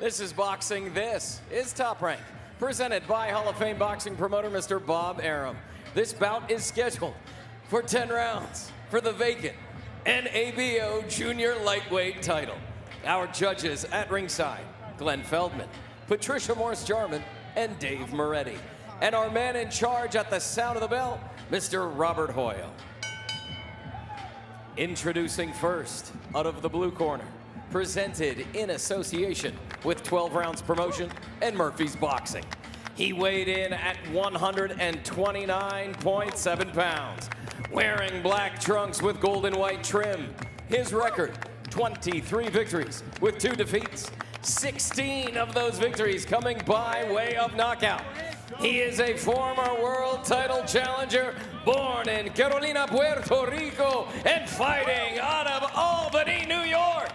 This is boxing. This is Top Rank, presented by Hall of Fame boxing promoter Mr. Bob Arum. This bout is scheduled for 10 rounds for the vacant NABO Junior Lightweight title. Our judges at ringside, Glenn Feldman, Patricia Morris-Jarman, and Dave Moretti. And our man in charge at the sound of the bell, Mr. Robert Hoyle. Introducing first, out of the blue corner, presented in association with 12 Rounds Promotion and Murphy's Boxing. He weighed in at 129.7 pounds, wearing black trunks with gold and white trim. His record, 23 victories with 2 defeats, 16 of those victories coming by way of knockout. He is a former world title challenger, born in Carolina, Puerto Rico, and fighting out of Albany, New York,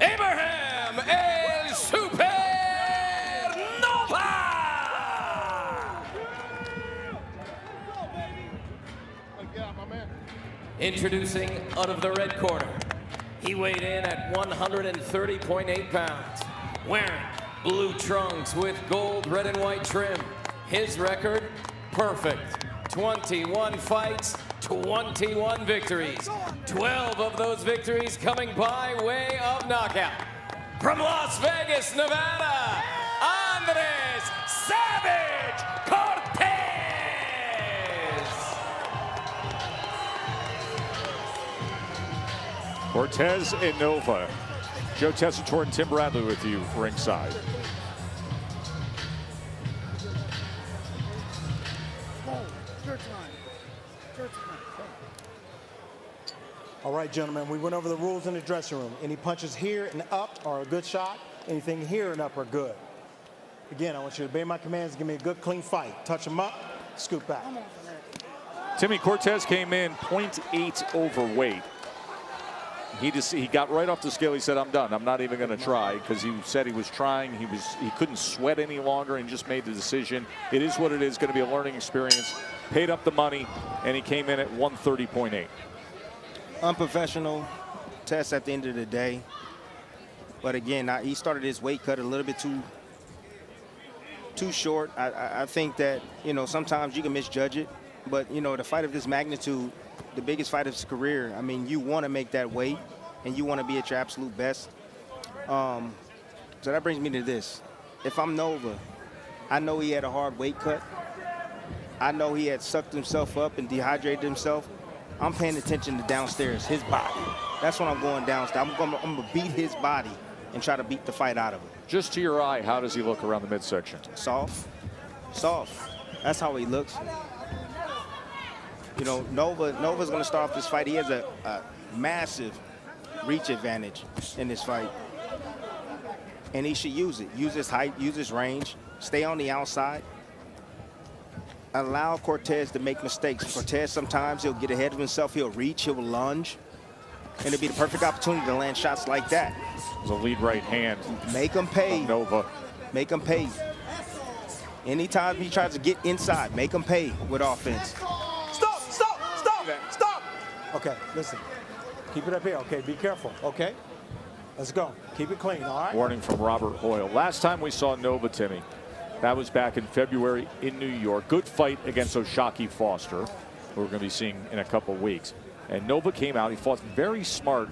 Abraham El Supernova! Introducing out of the red corner, he weighed in at 130.8 pounds, wearing blue trunks with gold, red, and white trim. His record, perfect. 21 fights, 21 victories. 12 of those victories coming by way of knockout. From Las Vegas, Nevada, Andres Savage Cortes! Cortes and Nova. Joe Tessitore and Tim Bradley with you ringside. All right, gentlemen, we went over the rules in the dressing room. Any punches here and up are a good shot. Anything here and up are good. Again, I want you to obey my commands. Give me a good, clean fight. Touch them up, scoop back. Timmy Cortes came in 0.8 overweight. He got right off the scale. He said, "I'm done. I'm not even going to try," because he said he was trying. He couldn't sweat any longer and just made the decision. It is what it is. Going to be a learning experience. Paid up the money, and he came in at 130.8. Unprofessional test at the end of the day. But again, he started his weight cut a little bit too short. I think that, you know, sometimes you can misjudge it. But, you know, the fight of this magnitude, the biggest fight of his career, I mean, you want to make that weight and you want to be at your absolute best. So that brings me to this. If I'm Nova, I know he had a hard weight cut. I know he had sucked himself up and dehydrated himself. I'm paying attention to downstairs, his body. That's when I'm going downstairs. I'm gonna beat his body and try to beat the fight out of him. Just to your eye, how does he look around the midsection? Soft, soft. That's how he looks. You know, Nova's gonna start off this fight. He has a massive reach advantage in this fight. And he should use it. Use his height, use his range, stay on the outside. Allow Cortes to make mistakes. Cortes, sometimes he'll get ahead of himself. He'll reach, he'll lunge. And it'll be the perfect opportunity to land shots like that. There's a lead right hand. Make him pay. Nova. Make him pay. Anytime he tries to get inside, make him pay with offense. Stop, stop, stop, stop. Okay, listen. Keep it up here, okay? Be careful, okay? Let's go. Keep it clean, all right? Warning from Robert Hoyle. Last time we saw Nova, Timmy, that was back in February in New York. Good fight against Oshaki Foster, who we're going to be seeing in a couple weeks. And Nova came out. He fought very smart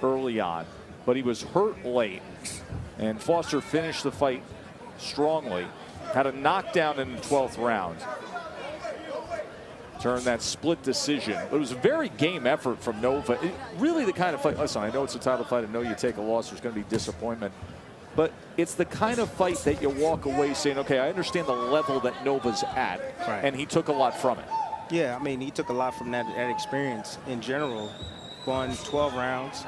early on, but he was hurt late. And Foster finished the fight strongly. Had a knockdown in the 12th round. Turned that split decision. It was a very game effort from Nova. Really the kind of fight. Listen, I know it's a title fight. I know you take a loss. There's going to be disappointment. But it's the kind of fight that you walk away saying, okay, I understand the level that Nova's at. Right. And he took a lot from it. Yeah, I mean, he took a lot from that experience in general. Won 12 rounds,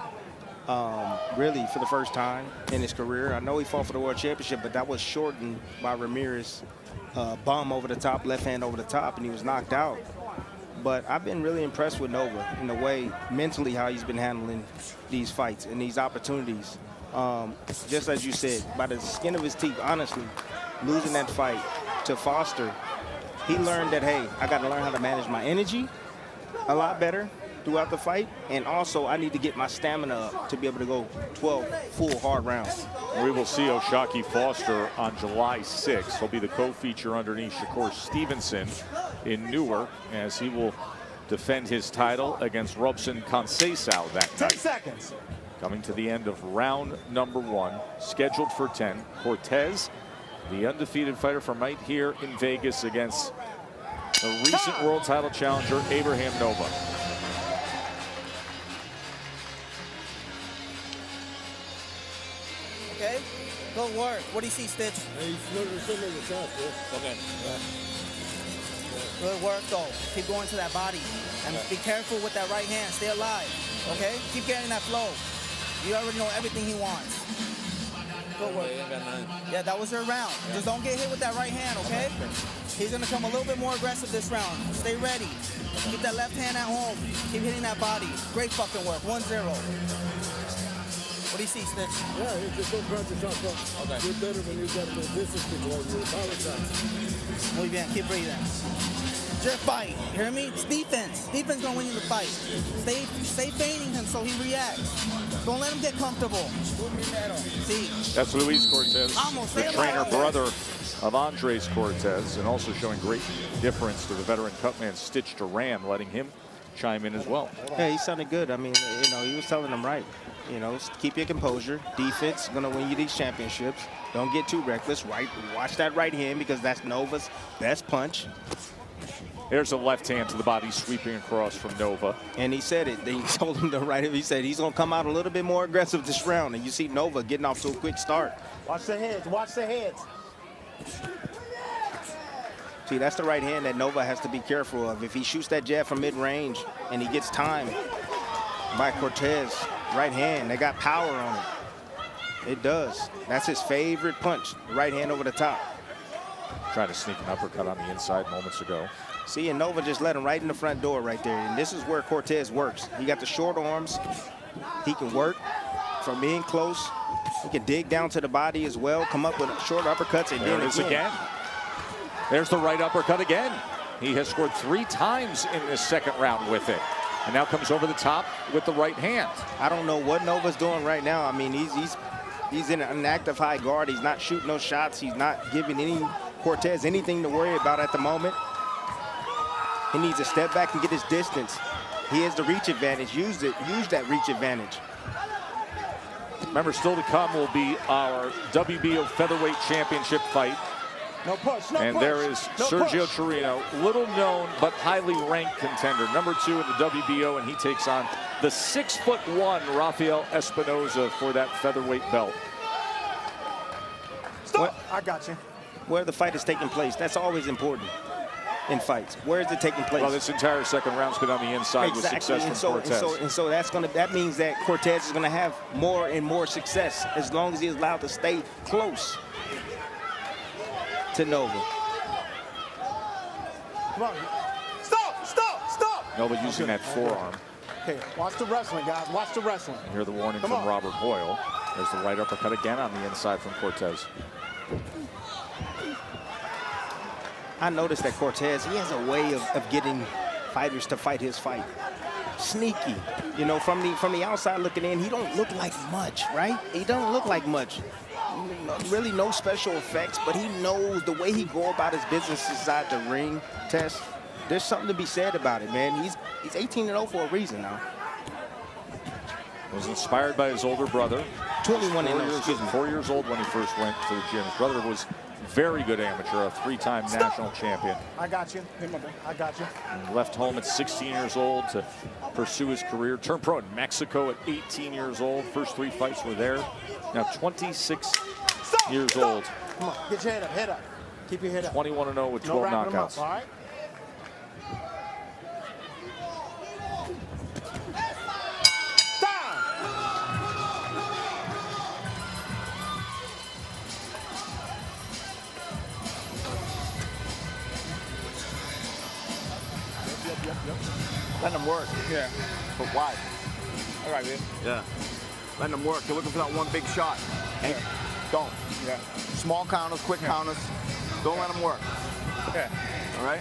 really for the first time in his career. I know he fought for the world championship, but that was shortened by Ramirez. Bum over the top, left hand over the top, and he was knocked out. But I've been really impressed with Nova in the way, mentally, how he's been handling these fights and these opportunities. Just as you said, by the skin of his teeth, honestly, losing that fight to Foster, he learned that, hey, I got to learn how to manage my energy a lot better. throughout the fight, and also I need to get my stamina up to be able to go 12 full hard rounds. We will see O'Shaquie Foster on July 6th. He'll be the co-feature underneath Shakur Stevenson in Newark, as he will defend his title against Robson Conceição that 10 night. seconds. Coming to the end of round number 1, scheduled for 10. Cortes, the undefeated fighter from right here in Vegas, against the recent world title challenger, Abraham Nova. Okay, go work. What do you see, Stitch? Okay. Good work, though. Keep going to that body. And be careful with that right hand. Stay alive, okay? Keep getting that flow. You already know everything he wants. Good work. Yeah, that was your round. Just don't get hit with that right hand, okay? He's going to come a little bit more aggressive this round. Stay ready. Keep that left hand at home. Keep hitting that body. Great fucking work. 1-0. What do you see, Stitch? Yeah, you just don't grab yourself up. Okay. You're better when you got the distance control. You apologize. Muy bien. Keep breathing. Just fight. Hear me? It's defense. Defense gonna win you the fight. Stay feigning him so he reacts. Don't let him get comfortable. See? That's Luis Cortes, Almost the there, trainer, Lyle. brother of Andres Cortes, and also showing great difference to the veteran cutman Stitch Duran, letting him chime in as well. Yeah, he sounded good. I mean, you know, he was telling them right. You know, keep your composure. Defense gonna win you these championships. Don't get too reckless. Right, watch that right hand, because that's Nova's best punch. There's a left hand to the body sweeping across from Nova. And he said it. He told him to right. He said he's gonna come out a little bit more aggressive this round. And you see Nova getting off to a quick start. Watch the heads. Watch the heads. See, that's the right hand that Nova has to be careful of. If he shoots that jab from mid-range and he gets time by Cortes, right hand, they got power on it. It does. That's his favorite punch, the right hand over the top. Tried to sneak an uppercut on the inside moments ago. See, and Nova just let him right in the front door right there. And this is where Cortes works. He got the short arms. He can work from being close. He can dig down to the body as well, come up with short uppercuts, and There then it is again. There's the right uppercut again. He has scored 3 times in this second round with it. And now comes over the top with the right hand. I don't know what Nova's doing right now. I mean, he's in an active high guard. He's not shooting no shots. He's not giving Cortes anything to worry about at the moment. He needs to step back and get his distance. He has the reach advantage. Use that reach advantage. Remember, still to come will be our WBO featherweight championship fight. No push. No And push. there is No Sergio push. Torino, little known but highly ranked contender, number 2 in the WBO, and he takes on the 6'1" Rafael Espinoza for that featherweight belt. Stop. I got you. Where the fight is taking place, that's always important in fights. Where is it taking place? Well, this entire second round's been on the inside with success from Cortes. And so that means that Cortes is gonna have more and more success as long as he is allowed to stay close to Nova. Come on. Stop. Nova using that forearm. Okay, watch the wrestling, guys. Watch the wrestling. You hear the warning Come from on. Robert Boyle. There's the right uppercut again on the inside from Cortes. I noticed that Cortes, he has a way of getting fighters to fight his fight. Sneaky. You know, from the outside looking in, he don't look like much, right? He don't look like much. Really no special effects, but he knows the way he go about his business inside the ring. Test. There's something to be said about it, man. He's 18-0 for a reason now. Was inspired by his older brother. 21-0. 4 years old when he first went to the gym. His brother was very good amateur, a 3-time national champion. I got you. I got you. And left home at 16 years old to pursue his career. Turned pro in Mexico at 18 years old. First 3 fights were there. Now 26 years old. Come on, get your head up. Keep your head up. 21-0 with 12 No wrapping 'em up, knockouts. all right? Letting them work. Yeah. But why? All right, man. Yeah. Letting them work. They're looking for that one big shot. Hey, don't. Yeah. Small counters, quick counters. Don't let them work. Yeah. All right?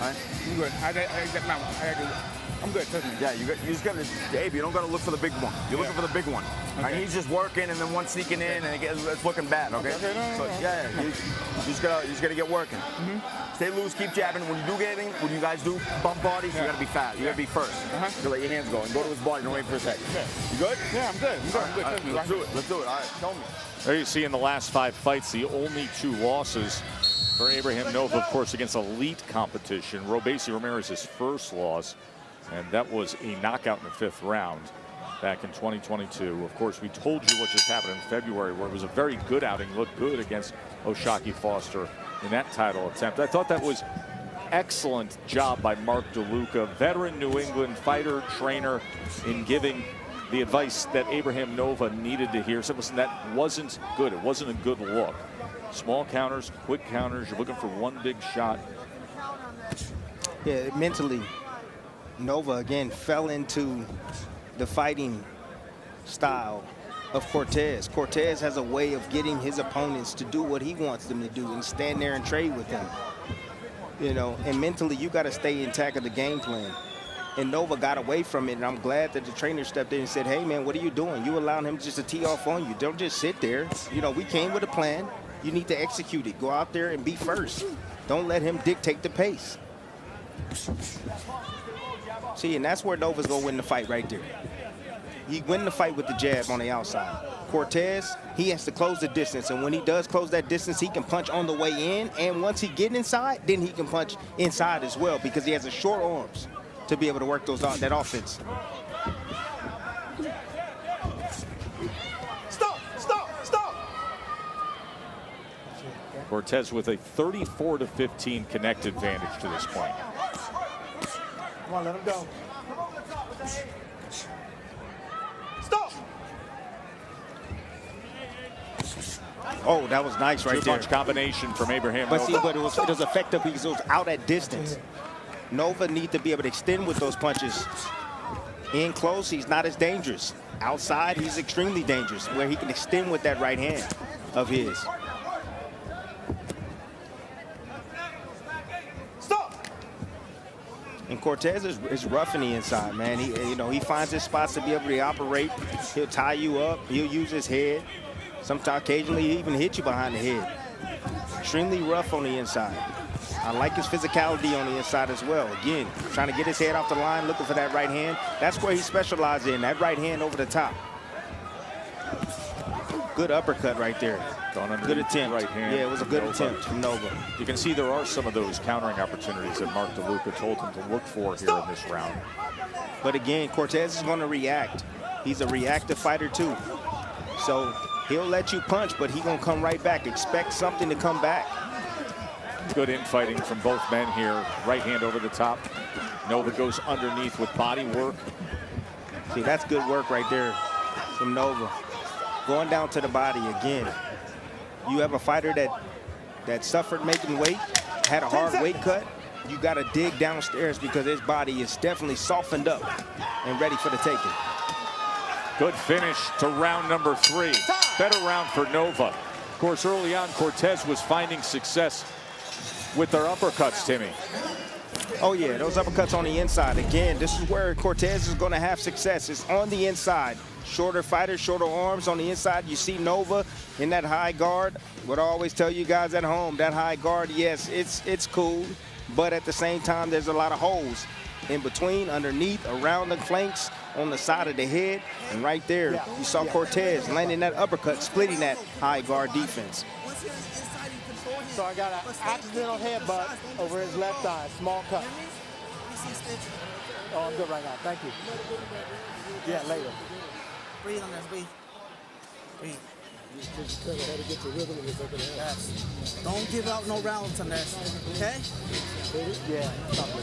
right? I'm good. I'm good. Trust me. Yeah, you just gotta, Abe, you don't gotta look for the big one. You're looking for the big one. Okay. Right? He's just working and then one sneaking in and it's looking bad, okay? Okay, no. So, yeah, you just gotta get working. Stay loose, keep jabbing. When you do get anything, when you guys do bump bodies, you gotta be fast. You gotta be first. You let your hands go and go to his body, don't wait for a second. You good? Yeah, I'm good. I'm good. All right, let's do it. Let's do it. All right, tell me. There you see in the last 5 fights, the only 2 losses for Abraham Nova, of course, against elite competition. Robesi Ramirez's first loss, and that was a knockout in the 5th round back in 2022. Of course, we told you what just happened in February, where it was a very good outing, looked good against O'Shaquie Foster in that title attempt. I thought that was excellent job by Mark DeLuca, veteran New England fighter, trainer, in giving the advice that Abraham Nova needed to hear. So listen, that wasn't good. It wasn't a good look. Small counters, quick counters. You're looking for one big shot. Yeah, mentally, Nova again fell into the fighting style of Cortes. Cortes has a way of getting his opponents to do what he wants them to do and stand there and trade with them. You know, and mentally, you got to stay intact of the game plan. And Nova got away from it, and I'm glad that the trainer stepped in and said, hey, man, what are you doing? You allowing him just to tee off on you. Don't just sit there. You know, we came with a plan. You need to execute it. Go out there and be first. Don't let him dictate the pace. See, and that's where Nova's going to win the fight right there. He win the fight with the jab on the outside. Cortes, he has to close the distance, and when he does close that distance, he can punch on the way in, and once he get inside, then he can punch inside as well because he has a short arms to be able to work that offense. Stop! Cortes with a 34-15 connect advantage to this point. Come on, let him go. Stop! Oh, that was nice right there. Two-punch combination from Abraham But Nova. see, but it was effective because it was out at distance. Nova need to be able to extend with those punches. In close, he's not as dangerous. Outside, he's extremely dangerous, where he can extend with that right hand of his. Stop! And Cortes is rough in the inside, man. He finds his spots to be able to operate. He'll tie you up. He'll use his head. Sometimes, occasionally, he even hit you behind the head. Extremely rough on the inside. I like his physicality on the inside as well. Again, trying to get his head off the line, looking for that right hand. That's where he specializes in, that right hand over the top. Good uppercut right there. Good attempt. Right hand. Yeah, it was a good attempt from Nova. You can see there are some of those countering opportunities that Mark DeLuca told him to look for here in this round. But again, Cortes is going to react. He's a reactive fighter too. So he'll let you punch, but he's going to come right back. Expect something to come back. Good infighting from both men here. Right hand over the top. Nova goes underneath with body work. See, that's good work right there from Nova. Going down to the body again. You have a fighter that suffered making weight, had a hard weight cut. You got to dig downstairs because his body is definitely softened up and ready for the taking. Good finish to round number 3. Better round for Nova. Of course, early on, Cortes was finding success with their uppercuts, Timmy. Oh, yeah, those uppercuts on the inside. Again, this is where Cortes is going to have success. It's on the inside. Shorter fighters, shorter arms on the inside. You see Nova in that high guard. What I always tell you guys at home, that high guard, yes, it's cool. But at the same time, there's a lot of holes in between, underneath, around the flanks, on the side of the head. And right there, you saw Cortes landing that uppercut, splitting that high guard defense. So I got an accidental headbutt over his left eye, small cut. Oh, I'm good right now, thank you. Yeah, later. Breathe on this, breathe. Breathe. You just kind of had to get your rhythm in the second half. Yes. Don't give out no rounds on this, okay? Yeah,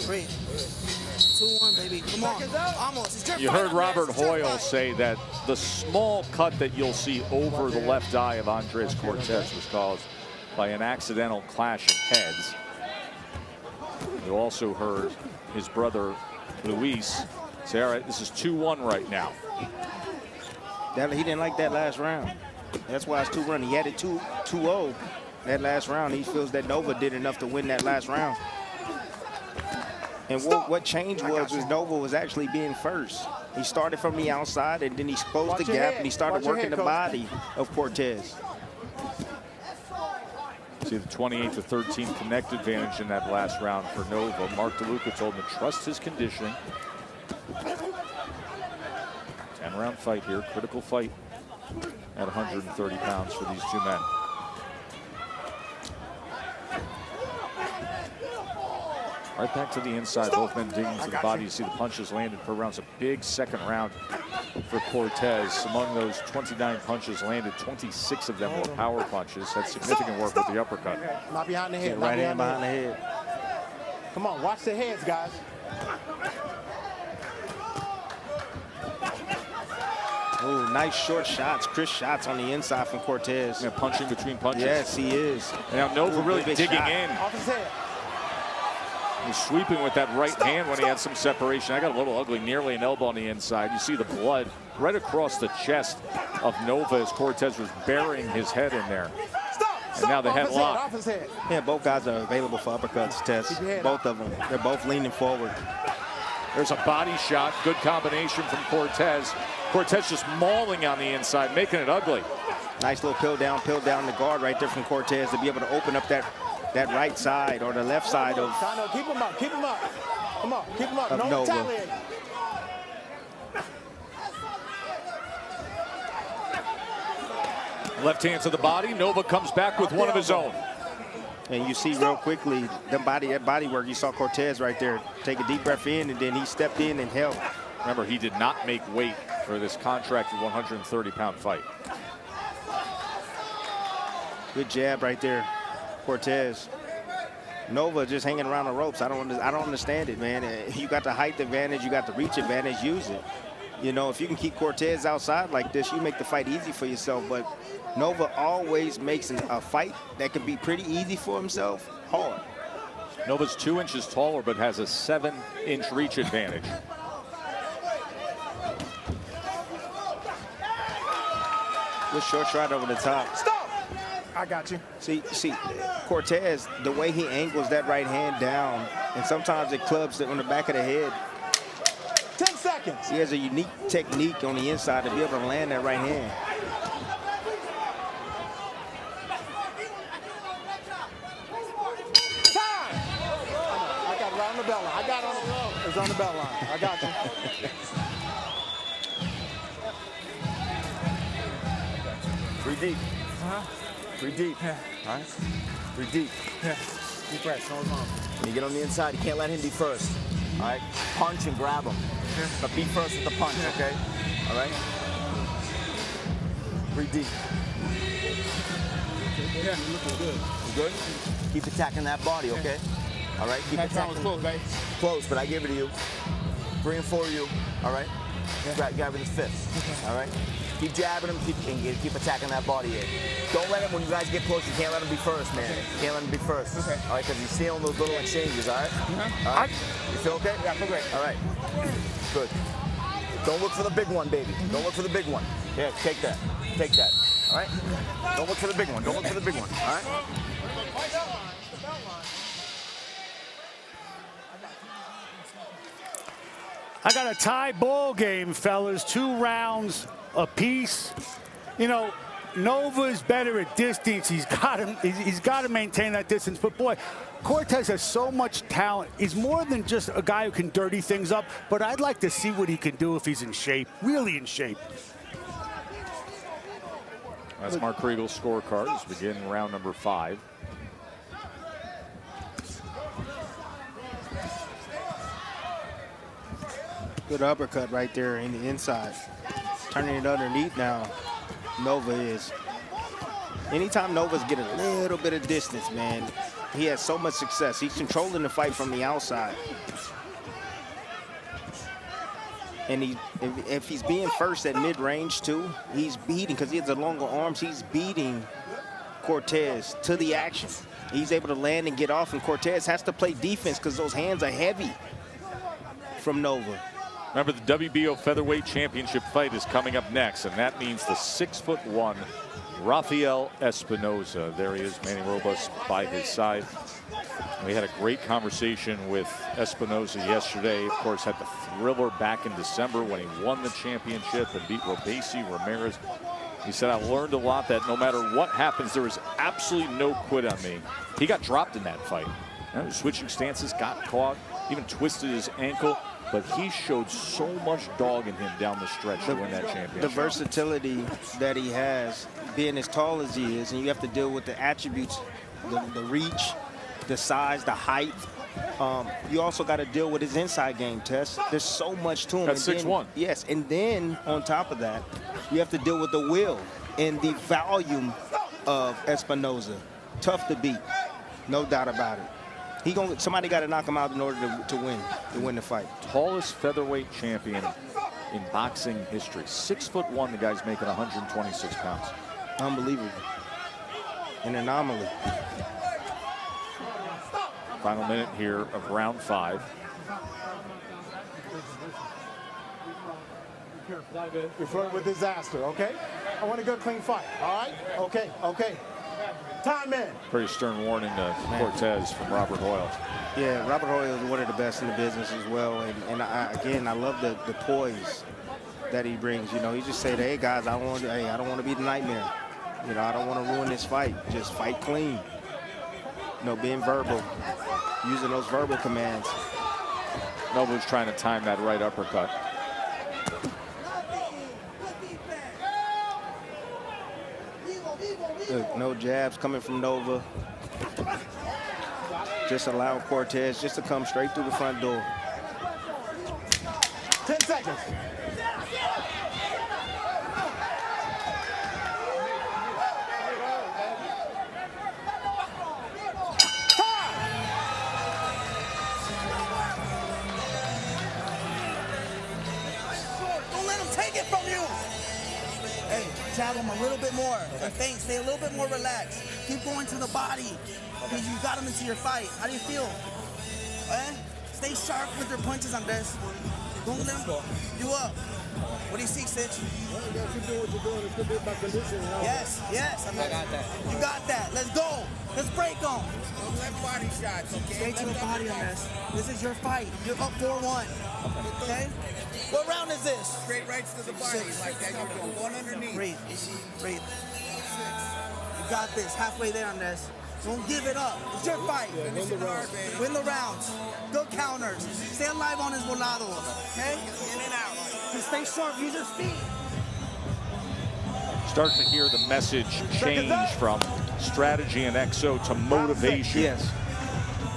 breathe. 2-1, baby. Come on. Almost. It's your You fight heard on Robert this. It's your Hoyle fight. say that the small cut that you'll see over the left eye of Andres Cortes was caused by an accidental clash of heads. You also heard his brother Luis say, all right, this is 2-1 right now. He didn't like that last round. That's why it's 2-1. He had it 2-0 that last round. He feels that Nova did enough to win that last round. And what changed was Nova was actually being first. He started from the outside, and then he closed the gap, and he started working the body of Cortes. See the 28-13 connect advantage in that last round for Nova. Mark DeLuca told him to trust his conditioning. 10-round fight here, critical fight at 130 pounds for these two men. Right back to the inside, both men digging to the body. You see the punches landed per round. It's a big second round for Cortes. Among those 29 punches landed, 26 of them were power punches. Had significant work with the uppercut. Not behind the head. Right hand behind the head. Come on, watch the heads, guys. Ooh, nice short shots, crisp shots on the inside from Cortes. Yeah, punching between punches. Yes, he is. And now Nova really digging in. Off his head. He's sweeping with that right hand when he had some separation. I got a little ugly, nearly an elbow on the inside. You see the blood right across the chest of Nova as Cortes was burying his head in there. And now the headlock. Off his head. Yeah, both guys are available for uppercuts, Tess. Both of them. They're both leaning forward. There's a body shot. Good combination from Cortes. Cortes just mauling on the inside, making it ugly. Nice little pill down the guard right there from Cortes to be able to open up that right side or the left side of Keep him up, keep him up. Come on, keep him up. No Nova. retaliating. Left hand to the body. Nova comes back with one of his own. And you see real quickly that body work. You saw Cortes right there take a deep breath in, and then he stepped in and helped. Remember, he did not make weight for this contracted 130-pound fight. Good jab right there, Cortes. Nova just hanging around the ropes. I don't understand it, man. You got the height advantage, you got the reach advantage. Use it. You know, if you can keep Cortes outside like this, you make the fight easy for yourself. But Nova always makes a fight that can be pretty easy for himself hard. Nova's 2 inches taller, but has a 7-inch reach advantage. Good short shot over the top. Stop! I got you. See, Cortes, the way he angles that right hand down, and sometimes it clubs it on the back of the head. 10 seconds. He has a unique technique on the inside to be able to land that right hand. Time! I got it right on the bell line. I got it on the bell. It's on the bell line. I got you. Breathe deep. Breathe deep. Yeah. All right? Breathe deep. Yeah. Deep breath. No wrong. When you get on the inside, you can't let him be first. All right? Punch and grab him. Yeah. But be first with the punch, okay? All right? Breathe deep. Yeah, you're looking good. You good? Keep attacking that body, okay? All right? Keep That time was attacking. close, babe. Close, but I gave it to you. 3 and 4 you. All right? Grab it in fifth. All right? Keep jabbing him, keep attacking that body here. Don't let him, when you guys get close, you can't let him be first, man. You can't let him be first. Okay. All right, because he's stealing those little exchanges, all right? All right? You feel okay? Yeah, I feel great. All right. Good. Don't look for the big one, baby. Don't look for the big one. Here, take that. Take that. All right? Don't look for the big one. Don't look for the big one. All right? I got a tie ball game, fellas. 2 rounds apiece. You know, Nova's better at distance. He's got to maintain that distance. But boy, Cortes has so much talent. He's more than just a guy who can dirty things up. But I'd like to see what he can do if he's in shape, really in shape. That's Mark Kriegel's scorecard as we begin round number 5. Good uppercut right there in the inside. Turning it underneath now, Nova is. Anytime Nova's get a little bit of distance, man, he has so much success. He's controlling the fight from the outside. And if he's being first at mid-range too, he's beating, because he has the longer arms, he's beating Cortes to the action. He's able to land and get off, and Cortes has to play defense because those hands are heavy from Nova. Remember, the WBO Featherweight Championship fight is coming up next, and that means the 6'1" Rafael Espinoza. There he is, Manny Robas by his side. We had a great conversation with Espinoza yesterday. Of course, had the thriller back in December when he won the championship and beat Robesi, Ramirez. He said, I learned a lot that no matter what happens, there is absolutely no quit on me. He got dropped in that fight. He was switching stances, got caught, even twisted his ankle. But he showed so much dog in him down the stretch to win that championship. The versatility that he has, being as tall as he is, and you have to deal with the attributes, the reach, the size, the height. You also got to deal with his inside game, Tess. There's so much to him. That's 6'1". Yes, and then on top of that, you have to deal with the will and the volume of Espinoza. Tough to beat, no doubt about it. Somebody got to knock him out in order to win the fight. Tallest featherweight champion in boxing history. 6'1", the guy's making 126 pounds. Unbelievable. An anomaly. Final minute here of round 5. You're flirting with disaster, okay? I want a good, clean fight, all right? Okay, okay. Time in. Pretty stern warning to Cortes from Robert Hoyle. Yeah, Robert Hoyle is one of the best in the business as well. And I love the poise that he brings. You know, he just said, hey, guys, I don't want to be the nightmare. You know, I don't want to ruin this fight. Just fight clean. You know, being verbal, using those verbal commands. Nova's trying to time that right uppercut. Look, no jabs coming from Nova. Just allowing Cortes just to come straight through the front door. 10 seconds. Don't let him take it from you. Hey, jab him a little bit more. And feint, stay a little bit more relaxed. Keep going to the body. Because you got him into your fight. How do you feel? Stay sharp with your punches on this. Don't let him you up. What do you see, Stitch? Well, you gotta keep doing what you're doing. It's gonna be about conditioning. Yes, yes. I got that. You got that. Let's go. Let's break them. Don't let body shots, okay? Straight to the body on this. This is your fight. You're up 4-1. Okay? What round is this? Straight rights to the body like that. You're doing one underneath. Breathe. Breathe. You got this. Halfway there on this. Don't give it up. It's your fight. Win the round. Win the rounds. Good counters. Stay alive on his volados. Okay? In and out. Just stay sharp. Use your speed. Start to hear the message change from strategy and exo to motivation. Yes.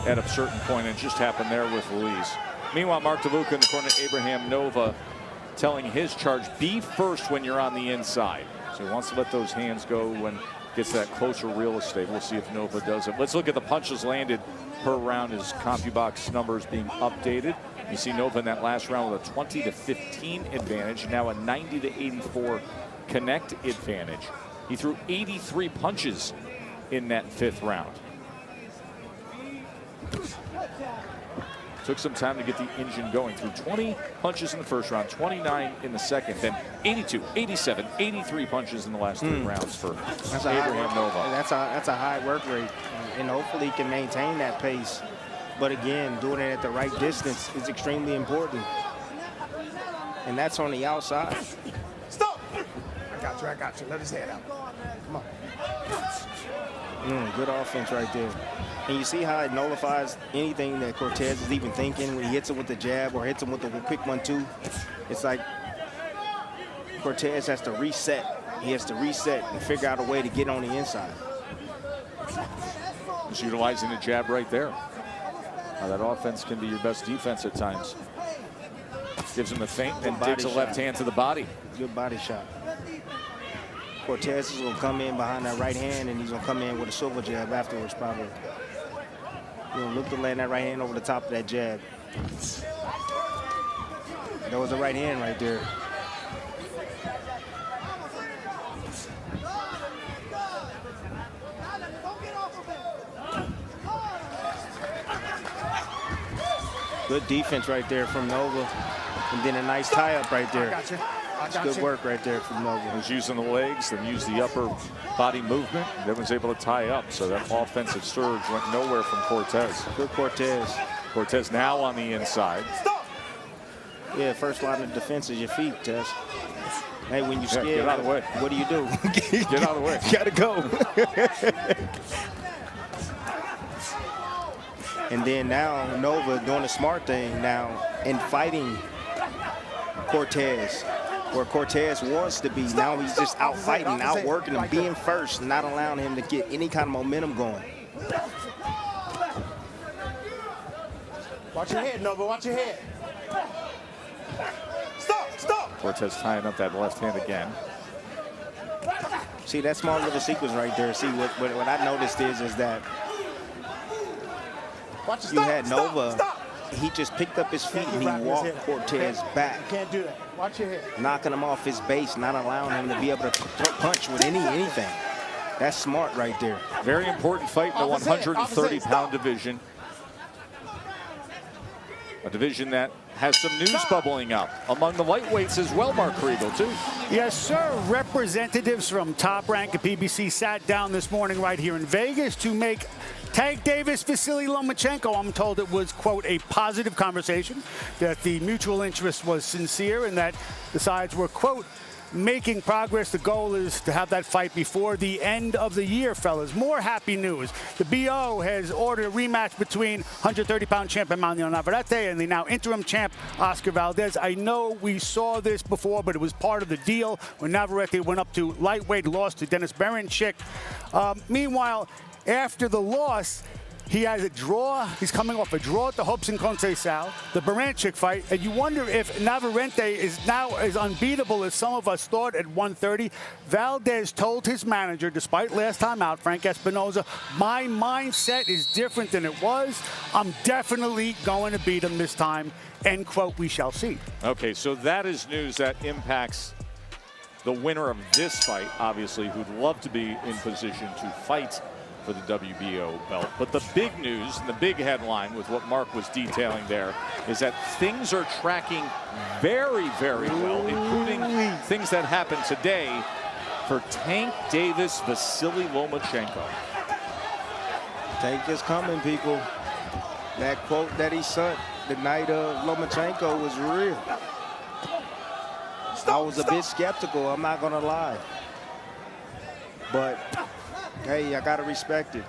At a certain point, and it just happened there with Luis. Meanwhile, Mark DeLuca in the corner, Abraham Nova, telling his charge, be first when you're on the inside. So he wants to let those hands go when gets that closer real estate. We'll see if Nova does it. Let's look at the punches landed per round as CompuBox numbers being updated. You see Nova in that last round with a 20-15 advantage, now a 90-84 connect advantage. He threw 83 punches in that 5th round. Took some time to get the engine going. Threw 20 punches in the 1st round, 29 in the 2nd, then 82, 87, 83 punches in the last 3 rounds for Abraham Nova. That's a high work rate, and hopefully he can maintain that pace. But again, doing it at the right distance is extremely important. And that's on the outside. Stop! I got you. Let his head out. Come on. Good offense right there. And you see how it nullifies anything that Cortes is even thinking when he hits him with the jab or hits him with the quick 1-2. It's like Cortes has to reset. He has to reset and figure out a way to get on the inside. Just utilizing the jab right there. Now that offense can be your best defense at times. Gives him a feint and digs a left hand to the body. Good body shot. Cortes is going to come in behind that right hand, and he's going to come in with a silver jab afterwards, probably. He's going to look to land that right hand over the top of that jab. That was a right hand right there. Good defense right there from Nova. And then a nice tie-up right there. It's good work right there from Nova. He was using the legs, then used the upper body movement, then was able to tie up. So that offensive surge went nowhere from Cortes. Good Cortes. Cortes now on the inside. Yeah, first line of defense is your feet, Tess. Hey, when you're scared, get out of the way. What do you do? Get out of the way. Gotta go. And then now Nova doing the smart thing now and fighting Cortes where Cortes wants to be. Now he's just out fighting, out working him, being first, not allowing him to get any kind of momentum going. Watch your head, Nova. Watch your head. Stop. Cortes tying up that left hand again. See, that small little sequence right there. See, what I noticed is that you had Nova. He just picked up his feet and he walked Cortes back. You can't do that. Watch your head. Knocking him off his base, not allowing him to be able to punch with anything. That's smart right there. Very important fight in the 130-pound division. A division that has some news bubbling up among the lightweights as well, Mark Kriegel, too. Yes, sir. Representatives from Top Rank and PBC sat down this morning right here in Vegas to make Tank Davis, Vasily Lomachenko. I'm told it was, quote, a positive conversation, that the mutual interest was sincere and that the sides were, quote, making progress. The goal is to have that fight before the end of the year, fellas. More happy news. The BO has ordered a rematch between 130-pound champ Emmanuel Navarrete and the now interim champ Oscar Valdez. I know we saw this before, but it was part of the deal when Navarrete went up to lightweight, lost to Dennis Berenchik. Meanwhile, after the loss, he has a draw. He's coming off a draw at the Hobson Conceição, the Berenchik fight, and you wonder if Navarrete is now as unbeatable as some of us thought at 130. Valdez told his manager, despite last time out, Frank Espinoza, my mindset is different than it was. I'm definitely going to beat him this time. End quote. We shall see. Okay, so that is news that impacts the winner of this fight, obviously, who'd love to be in position to fight for the WBO belt. But the big news and the big headline with what Mark was detailing there is that things are tracking very, very well, including things that happened today for Tank Davis, Vasily Lomachenko. Tank is coming, people. That quote that he sent the night of Lomachenko was real. I was a bit skeptical, I'm not gonna lie. But hey, I gotta respect it.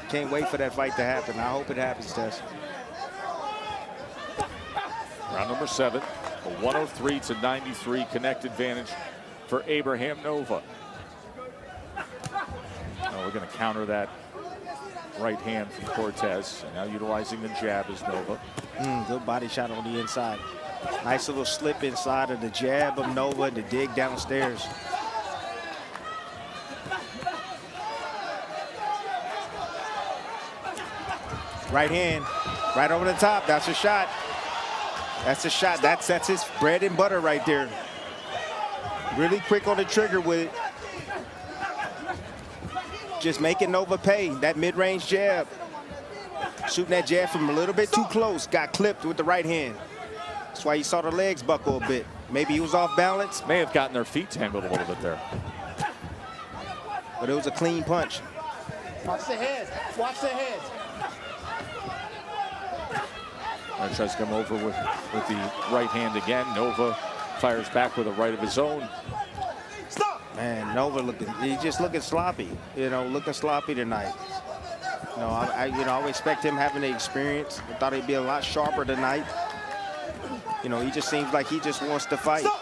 Can't wait for that fight to happen. I hope it happens, Tess. Round number 7, a 103-93 connect advantage for Abraham Nova. Now we're going to counter that right hand from Cortes. Now utilizing the jab as Nova. Good body shot on the inside. Nice little slip inside of the jab of Nova to dig downstairs. Right hand, right over the top. That's a shot. That's a shot. That's his bread and butter right there. Really quick on the trigger with it. Just making Nova pay. That mid-range jab. Shooting that jab from a little bit too close. Got clipped with the right hand. That's why you saw the legs buckle a bit. Maybe he was off balance. May have gotten their feet tangled a little bit there. But it was a clean punch. Watch the heads. Watch the heads. Tries to come over with the right hand again. Nova fires back with a right of his own. Stop. Man, Nova he's just looking sloppy. You know, looking sloppy tonight. You know, I would expect him having the experience. I thought he'd be a lot sharper tonight. You know, he just seems like he just wants to fight. Stop.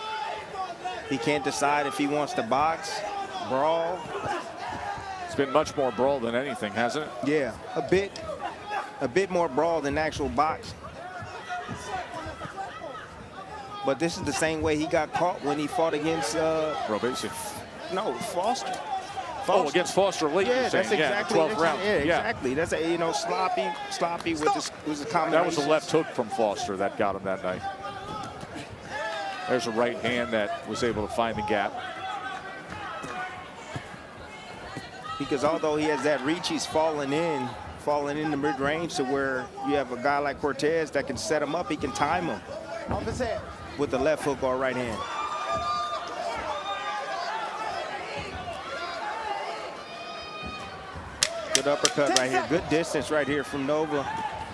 He can't decide if he wants to box, brawl. It's been much more brawl than anything, hasn't it? Yeah, a bit more brawl than actual box. But this is the same way he got caught when he fought against Robesi. No, Foster. Oh, against Foster late. Yeah, that's exactly. 12th round. Yeah, exactly. That's a, you know, sloppy with this was a combination. That was a left hook from Foster that got him that night. There's a right hand that was able to find the gap. Because although he has that reach, he's falling in the mid-range to where you have a guy like Cortes that can set him up. He can time him. Off his head. with the left hook or right hand. Good uppercut right here. Good distance right here from Nova.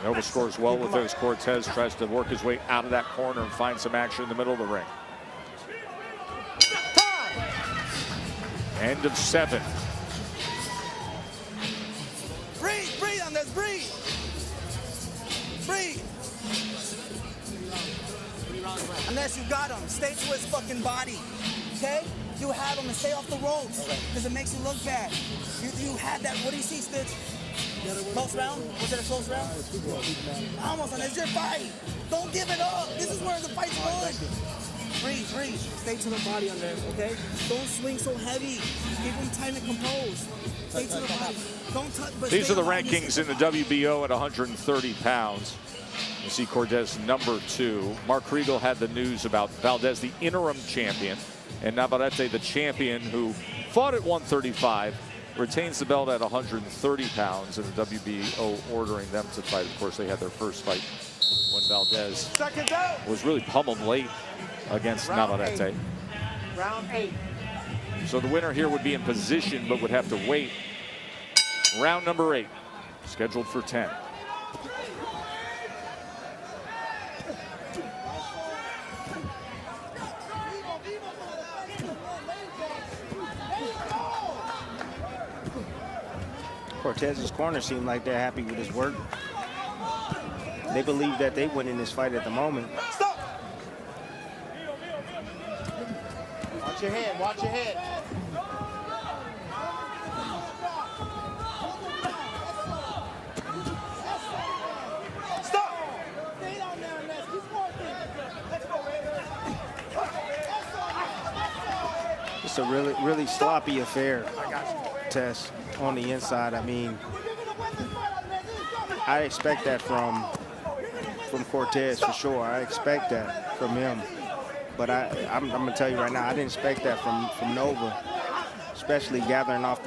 Nova scores well with those. Cortes tries to work his way out of that corner and find some action in the middle of the ring. End of 7. Breathe on this, breathe. Unless you got him, stay to his fucking body, okay? You have him and stay off the ropes, because it makes you look bad. You had that, what do you see, Stitch? Close round? Was it a close round? Almost, and it's your fight. Don't give it up. This is where the fight's going. Breathe. Stay to the body on this, okay? Don't swing so heavy. Keep him tight and composed. Stay to the body. Don't touch, but these are the rankings in the WBO at 130 pounds. You see Cortes number 2. Mark Kriegel had the news about Valdez, the interim champion, and Navarrete, the champion who fought at 135, retains the belt at 130 pounds, and the WBO ordering them to fight. Of course, they had their first fight when Valdez was really pummeled late against Navarrete. Round 8. So the winner here would be in position, but would have to wait. Round number 8, scheduled for 10. Cortez's corner seemed like they're happy with his work. They believe that they win in this fight at the moment. Stop! Watch your head, watch your head. Stop! Stay down there and let's keep working. Let's go, It's a really sloppy affair, Tess, on the inside. I mean, I expect that from Cortes for sure. I expect that from him. But I'm going to tell you right now, I didn't expect that from Nova, especially gathering off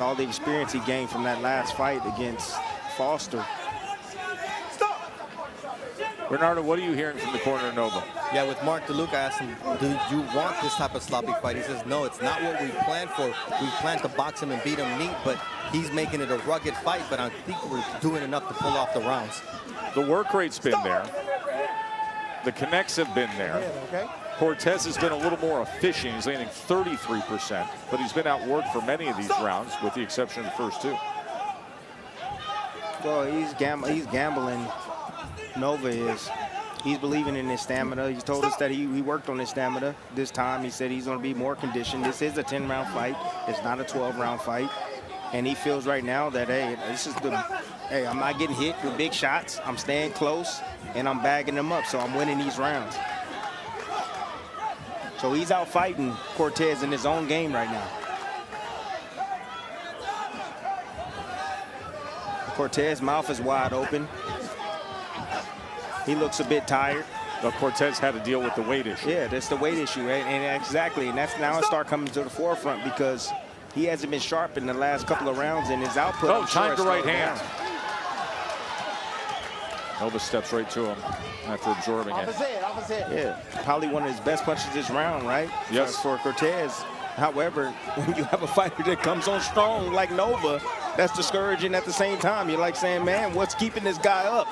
all the experience he gained from that last fight against Foster. Bernardo, what are you hearing from the corner of Nova? Yeah, with Mark DeLuca, I asked him, do you want this type of sloppy fight? He says, no, it's not what we planned for. We planned to box him and beat him neat, but he's making it a rugged fight, but I think we're doing enough to pull off the rounds. The work rate's been there. The connects have been there. Cortes has been a little more efficient. He's landing 33%, but he's been outworked for many of these rounds, with the exception of the first 2. Well, he's gambling. Nova is. He's believing in his stamina. He told us that he worked on his stamina this time. He said he's going to be more conditioned. This is a 10-round fight. It's not a 12-round fight. And he feels right now that, hey, I'm not getting hit with big shots. I'm staying close, and I'm bagging them up, so I'm winning these rounds. So he's out fighting Cortes in his own game right now. Cortes' mouth is wide open. He looks a bit tired. But Cortes had to deal with the weight issue. Yeah, that's the weight issue, right? And exactly, and that's now it start coming to the forefront because he hasn't been sharp in the last couple of rounds, and his output. Oh, time to right hand. Nova steps right to him after absorbing it. Off his head. Yeah, probably one of his best punches this round, right? Yes. For Cortes. However, when you have a fighter that comes on strong like Nova, that's discouraging at the same time. You're like saying, man, what's keeping this guy up?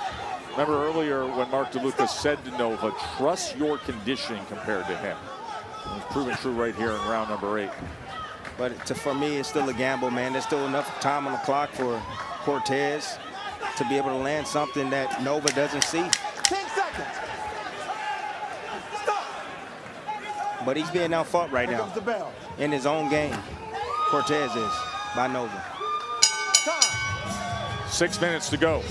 Remember earlier when Mark DeLuca said to Nova, trust your conditioning compared to him. It's proven true right here in round number 8. But for me, it's still a gamble, man. There's still enough time on the clock for Cortes to be able to land something that Nova doesn't see. 10 seconds. Stop. But he's being outfought right Here now comes the bell. in his own game. Cortes is by Nova. Time. 6 minutes to go.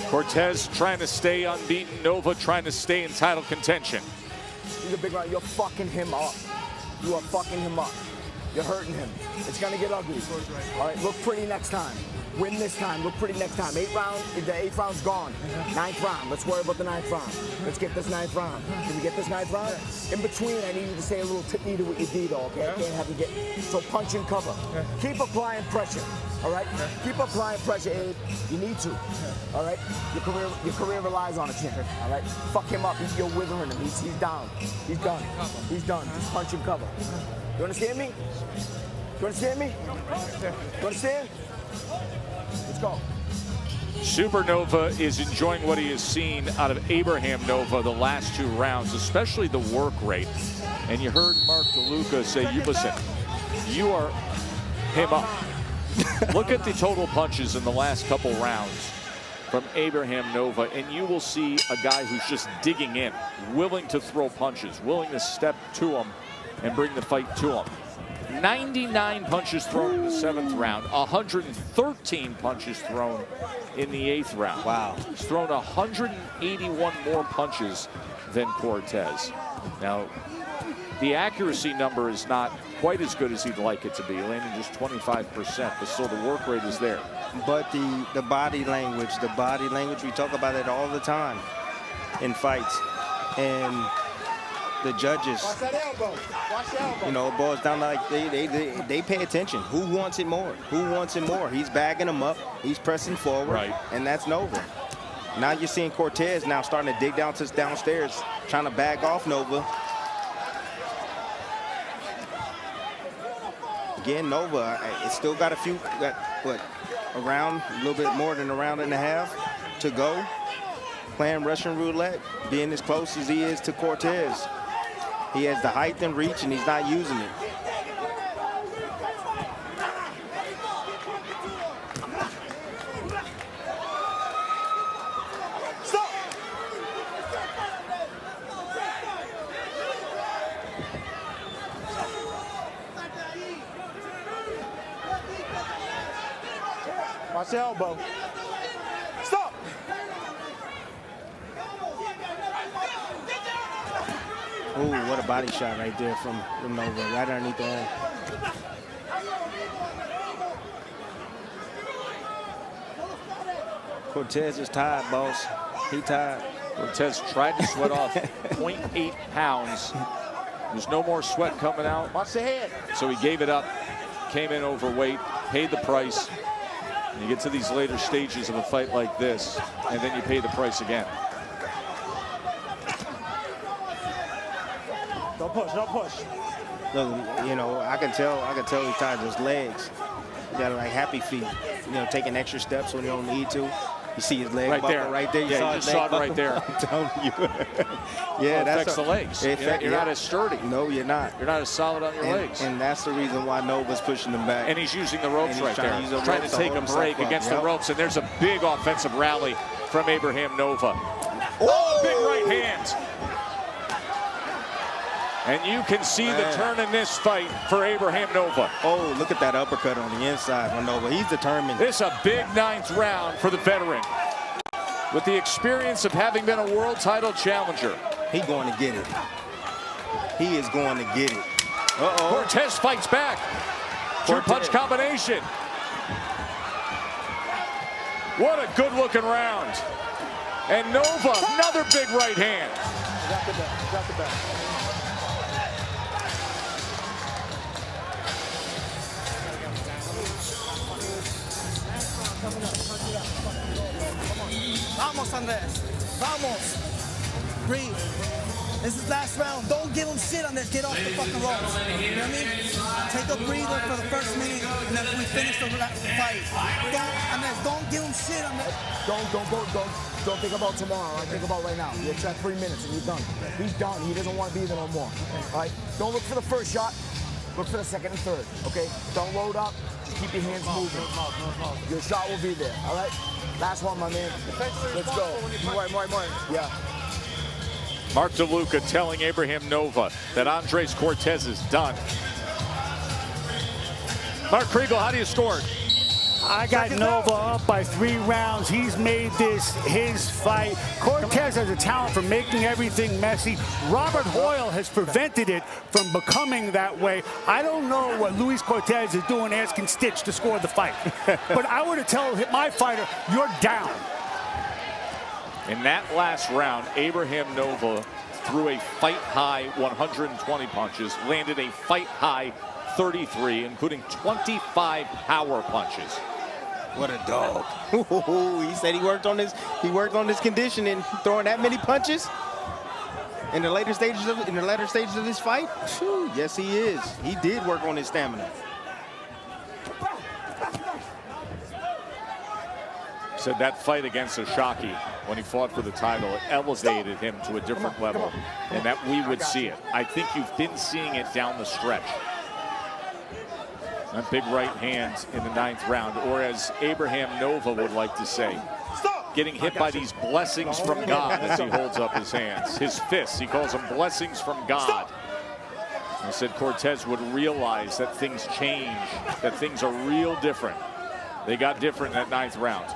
Cortes trying to stay unbeaten. Nova trying to stay in title contention. He's a big round. You're fucking him up. You are fucking him up. You're hurting him. It's gonna get ugly. All right, look pretty next time. Win this time. Look pretty next time. The 8th round's gone. 9th round. Let's worry about the 9th round. Let's get this 9th round. Can we get this 9th round? In between, I need you to say a little tip me to what you did, okay? I can't have you get. So punch and cover. Keep applying pressure. All right? Keep applying pressure, Abe. You need to. All right? Your career relies on it, champ. All right? Fuck him up. You're withering him. He's down. He's done. He's done. Just punch and cover. You understand me? You understand me? You understand? Let's go. Supernova is enjoying what he has seen out of Abraham Nova the last 2 rounds, especially the work rate. And you heard Mark DeLuca say, listen, you are him up. Look at the total punches in the last couple rounds from Abraham Nova, and you will see a guy who's just digging in, willing to throw punches, willing to step to him and bring the fight to him. 99 punches thrown in the 7th round, 113 punches thrown in the 8th round. Wow. He's thrown 181 more punches than Cortes. Now, the accuracy number is not quite as good as he'd like it to be, landing just 25%, but still the work rate is there. But the body language, we talk about it all the time in fights. And the judges, Watch that elbow. Watch the elbow. you know, it boils down to like they pay attention. Who wants it more? Who wants it more? He's bagging him up. He's pressing forward. Right. And that's Nova. Now you're seeing Cortes now starting to dig downstairs, trying to bag off Nova. Again, Nova, it's still got a few, a round, a little bit more than a round and a half to go. Playing Russian roulette, being as close as he is to Cortes. He has the height and reach, and he's not using it. Stop. Watch the elbow. Stop. Ooh, what a body shot right there from Nova, right underneath the arm. Cortes is tired, boss. He tired. Cortes tried to sweat off 0.8 pounds. There's no more sweat coming out. Watch the head. So he gave it up, came in overweight, paid the price. And you get to these later stages of a fight like this, and then you pay the price again. Don't push, don't push. Look, you know, I can tell he's tired of his legs. He got like happy feet, you know, taking extra steps when you don't need to. You see his leg buckle right there. You just saw it right there. I'm telling you. Yeah, that affects the legs. You're not as sturdy. No, you're not. You're not as solid on your legs. And that's the reason why Nova's pushing him back. And he's using the ropes right there. He's trying to take a break against the ropes. And there's a big offensive rally from Abraham Nova. Oh, big right hand. And you can see the turn in this fight for Abraham Nova. Oh, look at that uppercut on the inside from Nova. He's determined. This is a big 9th round for the veteran. With the experience of having been a world title challenger. He's going to get it. He is going to get it. Uh-oh. Cortes fights back. 2-punch combination. What a good-looking round. And Nova, another big right hand. Got the back, got the back. Vamos, Andres. Vamos. Breathe. This is last round. Don't give him shit, Andres. Get off the fucking ropes. You know what I mean? Take a breather for the first minute, and then we finish the fight. Don't give him shit, Andres. Don't think about tomorrow. Think about right now. You extra 3 minutes and you're done. He's done. He doesn't want to be there no more. All right? Don't look for the first shot. Look for the second and third. Okay? Don't load up. Just keep your hands moving. Your shot will be there. All right? Last one, my man. Let's go. More. Yeah. Mark DeLuca telling Abraham Nova that Andres Cortes is done. Mark Kriegel, how do you score it? I got Nova up by 3 rounds. He's made this his fight. Cortes has a talent for making everything messy. Robert Hoyle has prevented it from becoming that way. I don't know what Luis Cortes is doing asking Stitch to score the fight. But I would have told my fighter, you're down. In that last round, Abraham Nova threw a fight-high 120 punches, landed a fight-high 33, including 25 power punches. What a dog. He said he worked on his conditioning, throwing that many punches in the later stages of this fight. Whew, yes, he is. He did work on his stamina. Said that fight against Oshaki when he fought for the title, it elevated him to a different level, and that we would see it. I think you've been seeing it down the stretch. That big right hand in the 9th round, or as Abraham Nova would like to say, getting hit by these blessings from God as he holds up his hands. His fists, he calls them blessings from God. He said Cortes would realize that things change, that things are real different. They got different in that 9th round.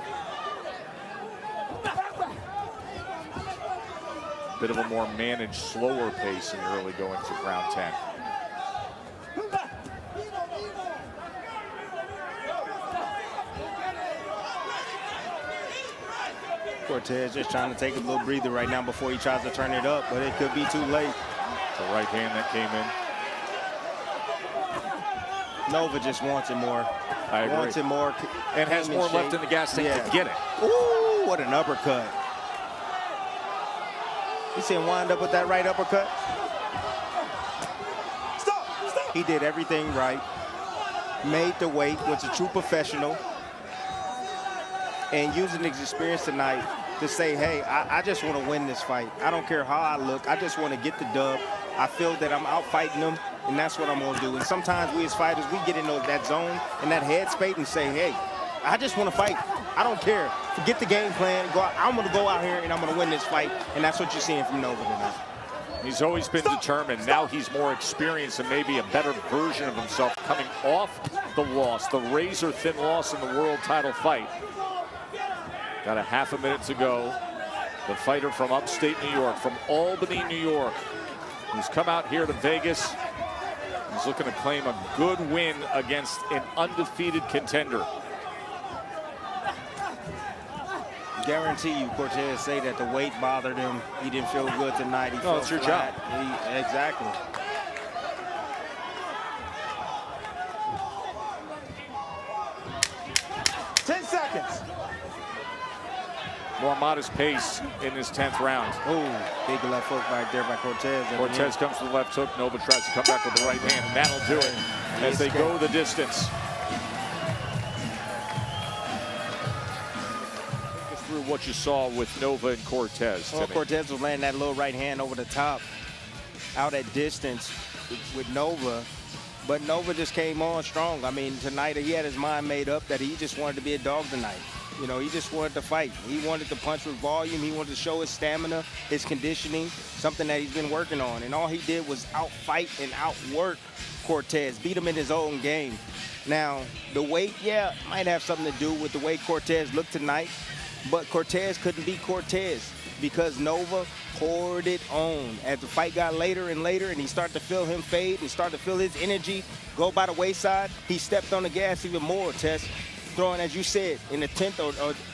Bit of a more managed, slower pace in the early goings of round 10. Cortes just trying to take a little breather right now before he tries to turn it up, but it could be too late. The right hand that came in. Nova just wants it more. I agree. Wants it more. And has more left in the gas tank to get it. Ooh, what an uppercut. He said wind up with that right uppercut. Stop. He did everything right. Made the weight, was a true professional. And using his experience tonight to say, hey, I just want to win this fight. I don't care how I look. I just want to get the dub. I feel that I'm out fighting him, and that's what I'm going to do. And sometimes we as fighters, we get into that zone and that headspace and say, hey, I just want to fight. I don't care. Forget the game plan. Go out. I'm going to go out here and I'm going to win this fight. And that's what you're seeing from Nova tonight. He's always been determined. Now he's more experienced and maybe a better version of himself coming off the loss, the razor-thin loss in the world title fight. Got a half a minute to go. The fighter from upstate New York, from Albany, New York, who's come out here to Vegas. He's looking to claim a good win against an undefeated contender. Guarantee you, Cortes say that the weight bothered him. He didn't feel good tonight. No, it's your job. Exactly. More modest pace in this 10th round. Oh, big left hook right there by Cortes. Cortes comes to the left hook. Nova tries to come back with the right hand, and that'll do it as they go the distance. Take us through what you saw with Nova and Cortes. Well, Cortes was landing that little right hand over the top, out at distance with Nova. But Nova just came on strong. I mean, tonight he had his mind made up that he just wanted to be a dog tonight. You know, he just wanted to fight. He wanted to punch with volume. He wanted to show his stamina, his conditioning, something that he's been working on. And all he did was outfight and outwork Cortes, beat him in his own game. Now, the weight, yeah, might have something to do with the way Cortes looked tonight, but Cortes couldn't beat Cortes because Nova poured it on. As the fight got later and later and he started to feel him fade and started to feel his energy go by the wayside, he stepped on the gas even more, Tess. Throwing, as you said, in the 10th or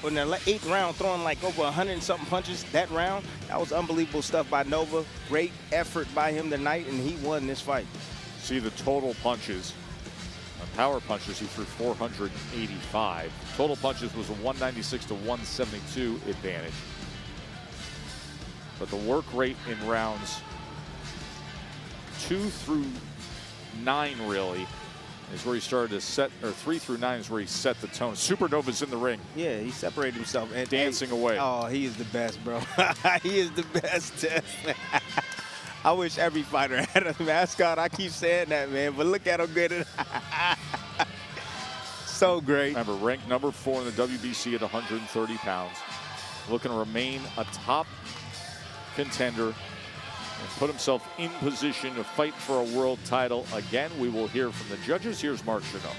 in the 8th round, throwing like over 100 and something punches that round. That was unbelievable stuff by Nova. Great effort by him tonight, and he won this fight. See the total punches. Power punches, he threw 485. Total punches was a 196 to 172 advantage. But the work rate in rounds 2 through 9 really is where he started to set, or 3 through 9 is where he set the tone. Supernova's in the ring. Yeah, he separated himself. And dancing away. Oh, he is the best, bro. He is the best. I wish every fighter had a mascot. I keep saying that, man, but look at him get it. So great. Remember, ranked number 4 in the WBC at 130 pounds. Looking to remain a top contender and put himself in position to fight for a world title. Again, we will hear from the judges. Here's Mark Chanot.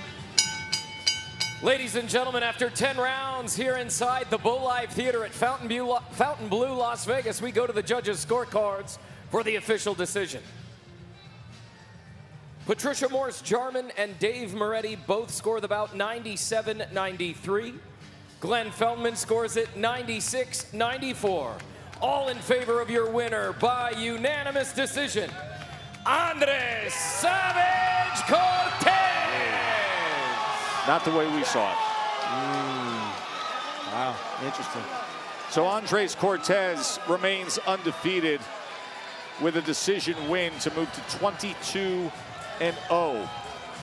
Ladies and gentlemen, after 10 rounds here inside the Bull Live Theater at Fontainebleau, Las Vegas, we go to the judges' scorecards for the official decision. Patricia Morse-Jarman and Dave Moretti both score the bout 97-93. Glenn Feldman scores it 96-94. All in favor of your winner by unanimous decision, Andres Savage Cortes. Not the way we saw it. Interesting. So Andres Cortes remains undefeated with a decision win to move to 22-0.